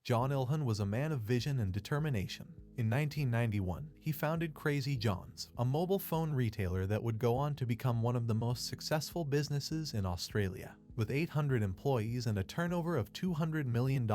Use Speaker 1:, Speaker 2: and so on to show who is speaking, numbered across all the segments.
Speaker 1: John Ilhan was a man of vision and determination. In 1991, he founded Crazy John's, a mobile phone retailer that would go on to become one of the most successful businesses in Australia. With 800 employees and a turnover of $200 million,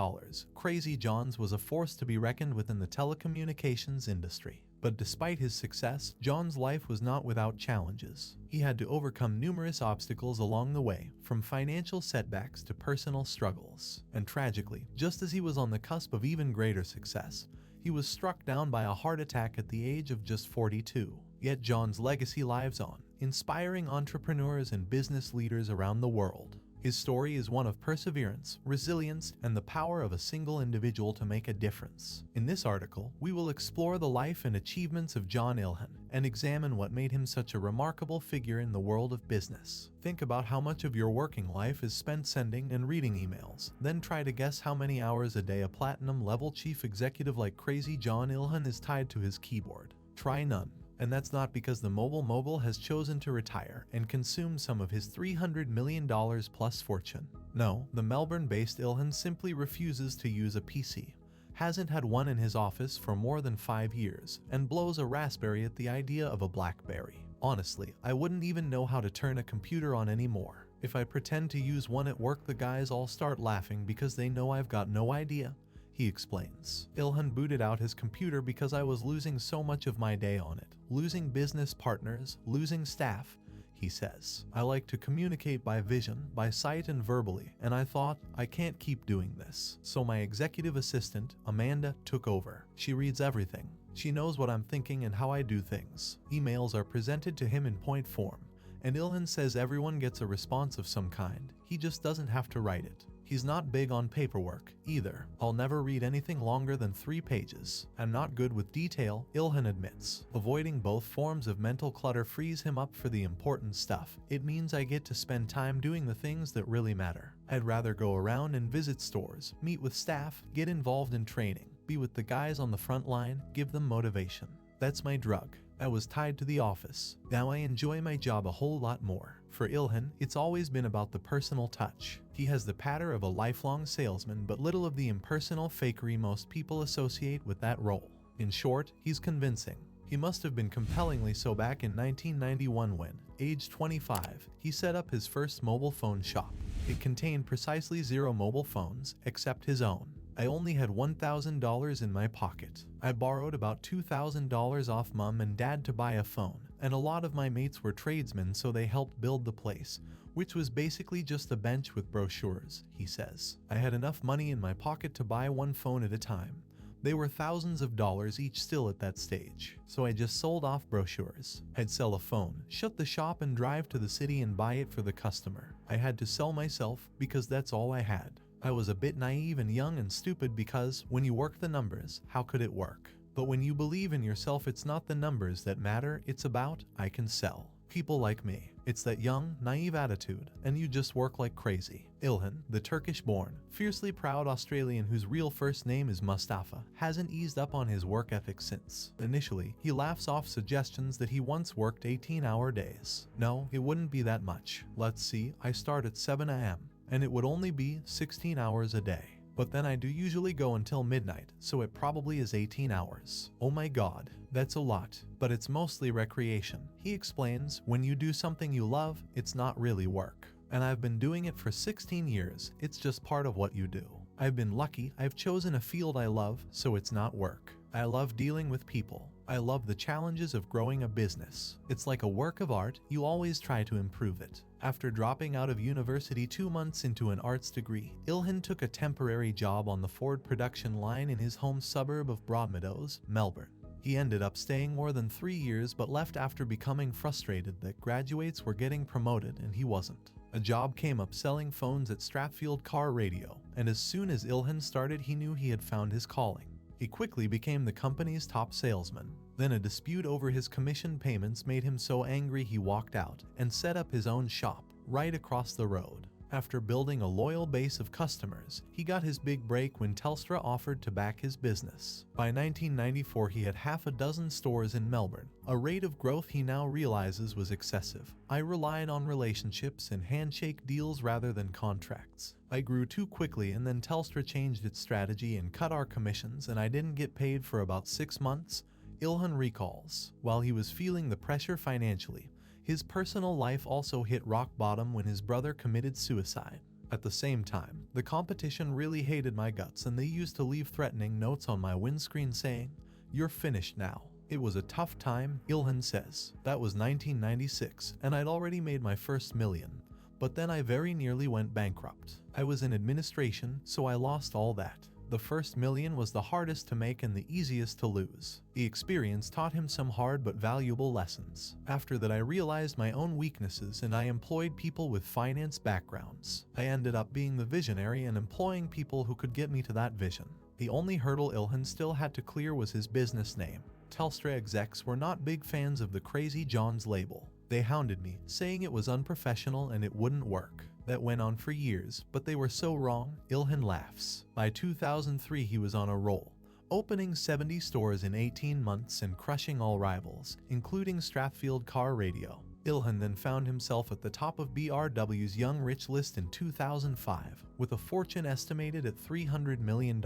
Speaker 1: Crazy John's was a force to be reckoned with in the telecommunications industry. But despite his success, John's life was not without challenges. He had to overcome numerous obstacles along the way, from financial setbacks to personal struggles. And tragically, just as he was on the cusp of even greater success, he was struck down by a heart attack at the age of just 42. Yet John's legacy lives on, inspiring entrepreneurs and business leaders around the world. His story is one of perseverance, resilience, and the power of a single individual to make a difference. In this article, we will explore the life and achievements of John Ilhan and examine what made him such a remarkable figure in the world of business. Think about how much of your working life is spent sending and reading emails. Then try to guess how many hours a day a platinum-level chief executive like Crazy John Ilhan is tied to his keyboard. Try none. And that's not because the mogul has chosen to retire and consume some of his $300 million plus fortune. No, the Melbourne-based Ilhan simply refuses to use a PC, hasn't had one in his office for more than 5 years, and blows a raspberry at the idea of a BlackBerry. Honestly, I wouldn't even know how to turn a computer on anymore. If I pretend to use one at work, the guys all start laughing because they know I've got no idea. He explains. Ilhan booted out his computer because I was losing so much of my day on it. Losing business partners, losing staff, he says. I like to communicate by vision, by sight and verbally, and I thought, I can't keep doing this. So my executive assistant, Amanda, took over. She reads everything. She knows what I'm thinking and how I do things. Emails are presented to him in point form, and Ilhan says everyone gets a response of some kind. He just doesn't have to write it. He's not big on paperwork, either. I'll never read anything longer than 3 pages. I'm not good with detail, Ilhan admits. Avoiding both forms of mental clutter frees him up for the important stuff. It means I get to spend time doing the things that really matter. I'd rather go around and visit stores, meet with staff, get involved in training, be with the guys on the front line, give them motivation. That's my drug. I was tied to the office. Now I enjoy my job a whole lot more. For Ilhan, it's always been about the personal touch. He has the patter of a lifelong salesman, but little of the impersonal fakery most people associate with that role. In short, he's convincing. He must have been compellingly so back in 1991 when, aged 25, he set up his first mobile phone shop. It contained precisely 0 mobile phones, except his own. I only had $1,000 in my pocket. I borrowed about $2,000 off mom and dad to buy a phone, and a lot of my mates were tradesmen, so they helped build the place, which was basically just a bench with brochures, he says. I had enough money in my pocket to buy one phone at a time. They were thousands of dollars each still at that stage, so I just sold off brochures. I'd sell a phone, shut the shop and drive to the city and buy it for the customer. I had to sell myself because that's all I had. I was a bit naive and young and stupid because, when you work the numbers, how could it work? But when you believe in yourself, it's not the numbers that matter, it's about, I can sell. People like me. It's that young, naive attitude, and you just work like crazy. Ilhan, the Turkish-born, fiercely proud Australian whose real first name is Mustafa, hasn't eased up on his work ethic since. Initially, he laughs off suggestions that he once worked 18-hour days. No, it wouldn't be that much. Let's see, I start at 7 a.m. and it would only be 16 hours a day. But then I do usually go until midnight, so it probably is 18 hours. Oh my god, that's a lot, but it's mostly recreation. He explains, when you do something you love, it's not really work. And I've been doing it for 16 years, it's just part of what you do. I've been lucky, I've chosen a field I love, so it's not work. I love dealing with people. I love the challenges of growing a business. It's like a work of art, you always try to improve it. After dropping out of university 2 months into an arts degree, Ilhan took a temporary job on the Ford production line in his home suburb of Broadmeadows, Melbourne. He ended up staying more than 3 years but left after becoming frustrated that graduates were getting promoted and he wasn't. A job came up selling phones at Stratfield Car Radio, and as soon as Ilhan started, he knew he had found his calling. He quickly became the company's top salesman. Then a dispute over his commission payments made him so angry he walked out and set up his own shop right across the road. After building a loyal base of customers, he got his big break when Telstra offered to back his business. By 1994, he had half a dozen stores in Melbourne, a rate of growth he now realizes was excessive. I relied on relationships and handshake deals rather than contracts. I grew too quickly, and then Telstra changed its strategy and cut our commissions, and I didn't get paid for about 6 months, Ilhan recalls. While he was feeling the pressure financially, his personal life also hit rock bottom when his brother committed suicide. At the same time, the competition really hated my guts, and they used to leave threatening notes on my windscreen saying, "You're finished now." It was a tough time, Ilhan says. That was 1996, and I'd already made my first million. But then I very nearly went bankrupt. I was in administration, so I lost all that. The first million was the hardest to make and the easiest to lose. The experience taught him some hard but valuable lessons. After that, I realized my own weaknesses and I employed people with finance backgrounds. I ended up being the visionary and employing people who could get me to that vision. The only hurdle Ilhan still had to clear was his business name. Telstra execs were not big fans of the Crazy John's label. They hounded me, saying it was unprofessional and it wouldn't work. That went on for years, but they were so wrong, Ilhan laughs. By 2003, he was on a roll, opening 70 stores in 18 months and crushing all rivals, including Strathfield Car Radio. Ilhan then found himself at the top of BRW's Young Rich list in 2005, with a fortune estimated at $300 million.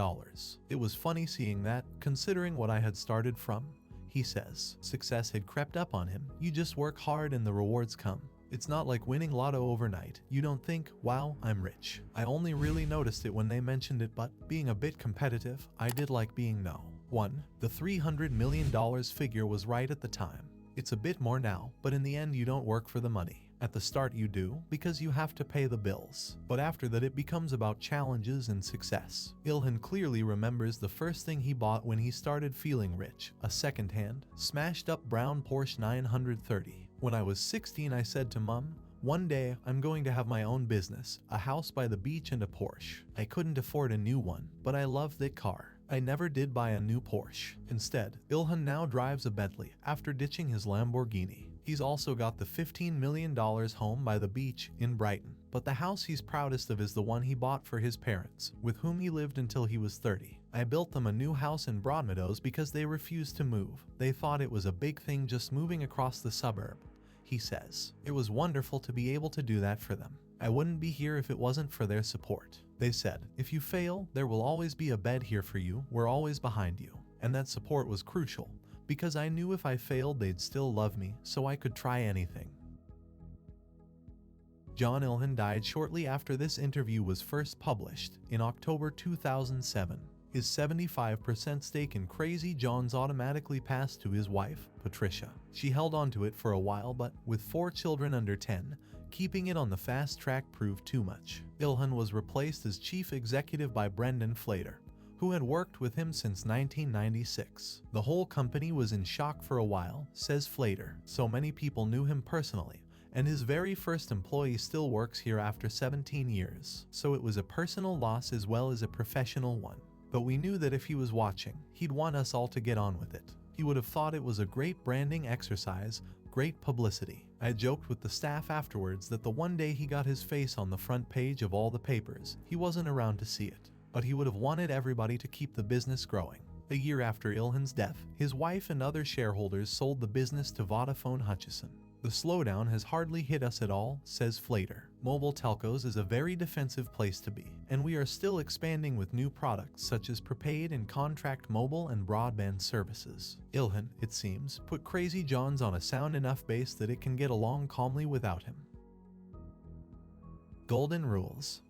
Speaker 1: It was funny seeing that, considering what I had started from. He says, success had crept up on him. You just work hard and the rewards come. It's not like winning lotto overnight. You don't think, wow, I'm rich. I only really noticed it when they mentioned it, but being a bit competitive, I did like being no. 1. The $300 million figure was right at the time. It's a bit more now, but in the end you don't work for the money. At the start you do, because you have to pay the bills. But after that it becomes about challenges and success. Ilhan clearly remembers the first thing he bought when he started feeling rich, a second-hand, smashed-up brown Porsche 930. When I was 16, I said to Mom, "One day, I'm going to have my own business, a house by the beach and a Porsche." I couldn't afford a new one, but I loved that car. I never did buy a new Porsche. Instead, Ilhan now drives a Bentley after ditching his Lamborghini. He's also got the $15 million home by the beach in Brighton. But the house he's proudest of is the one he bought for his parents, with whom he lived until he was 30. I built them a new house in Broadmeadows because they refused to move. They thought it was a big thing just moving across the suburb. He says, it was wonderful to be able to do that for them. I wouldn't be here if it wasn't for their support. They said, if you fail, there will always be a bed here for you, we're always behind you. And that support was crucial, because I knew if I failed they'd still love me, so I could try anything. John Ilhan died shortly after this interview was first published, in October 2007. His 75% stake in Crazy John's automatically passed to his wife, Patricia. She held on to it for a while, but with 4 children under 10, keeping it on the fast track proved too much. Ilhan was replaced as chief executive by Brendan Flater, who had worked with him since 1996. The whole company was in shock for a while, says Flater. So many people knew him personally, and his very first employee still works here after 17 years. So it was a personal loss as well as a professional one. But we knew that if he was watching, he'd want us all to get on with it. He would have thought it was a great branding exercise, great publicity. I joked with the staff afterwards that the one day he got his face on the front page of all the papers, he wasn't around to see it. But he would have wanted everybody to keep the business growing. A year after Ilhan's death, his wife and other shareholders sold the business to Vodafone Hutchison. The slowdown has hardly hit us at all, says Flater. Mobile telcos is a very defensive place to be, and we are still expanding with new products such as prepaid and contract mobile and broadband services. Ilhan, it seems, put Crazy John's on a sound enough base that it can get along calmly without him. Golden rules.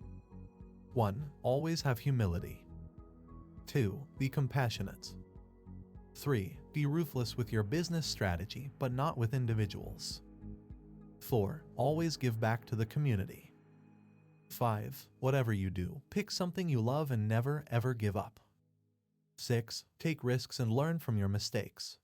Speaker 1: 1. Always have humility. 2. Be compassionate. 3. Be ruthless with your business strategy, but not with individuals. 4. Always give back to the community. 5. Whatever you do, pick something you love and never ever give up. 6. Take risks and learn from your mistakes.